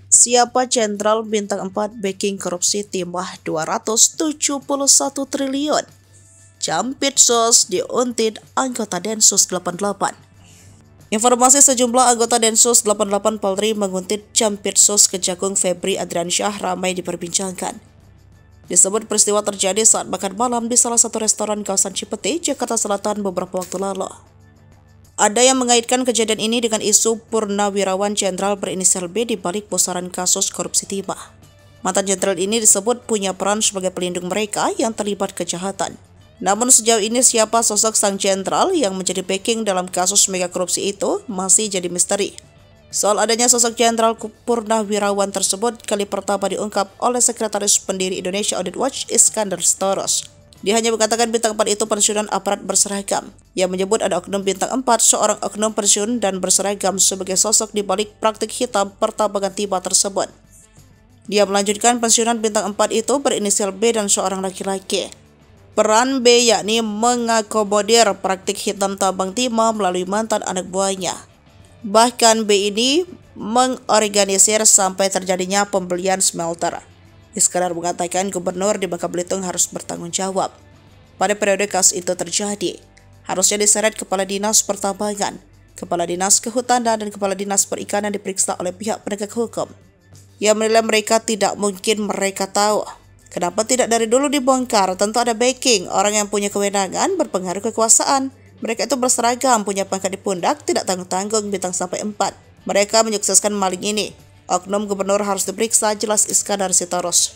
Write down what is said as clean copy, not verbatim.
Siapa Jenderal Bintang 4 backing korupsi timah 271 triliun? Jampitsus diuntit anggota Densus 88. Informasi sejumlah anggota Densus 88 Polri menguntit Jampitsus Kejagung Febri Adriansyah ramai diperbincangkan. Disebut peristiwa terjadi saat makan malam di salah satu restoran kawasan Cipete, Jakarta Selatan beberapa waktu lalu. Ada yang mengaitkan kejadian ini dengan isu Purnawirawan Jenderal berinisial B di balik pusaran kasus korupsi timah. Mantan jenderal ini disebut punya peran sebagai pelindung mereka yang terlibat kejahatan. Namun sejauh ini siapa sosok sang jenderal yang menjadi backing dalam kasus mega korupsi itu masih jadi misteri. Soal adanya sosok Jenderal Purnawirawan tersebut kali pertama diungkap oleh Sekretaris Pendiri Indonesia Audit Watch Iskandar Storos. Dia hanya mengatakan bintang 4 itu pensiunan aparat berseragam. Ia menyebut ada oknum bintang 4, seorang oknum pensiun dan berseragam sebagai sosok di balik praktik hitam pertambangan timah tersebut. Dia melanjutkan pensiunan bintang 4 itu berinisial B dan seorang laki-laki. Peran B yakni mengakomodir praktik hitam tambang timah melalui mantan anak buahnya. Bahkan B ini mengorganisir sampai terjadinya pembelian smelter. Iskandar mengatakan gubernur di Bangka Belitung harus bertanggung jawab. Pada periode kasus itu terjadi, harusnya diseret Kepala Dinas Pertambangan, Kepala Dinas Kehutanan, dan Kepala Dinas Perikanan diperiksa oleh pihak penegak hukum. Ia menilai mereka tidak mungkin mereka tahu. Kenapa tidak dari dulu dibongkar? Tentu ada backing, orang yang punya kewenangan, berpengaruh kekuasaan. Mereka itu berseragam, punya pangkat di pundak, tidak tanggung-tanggung bintang sampai 4. Mereka menyukseskan maling ini. Oknum gubernur harus diperiksa, jelas Iskandar Storos.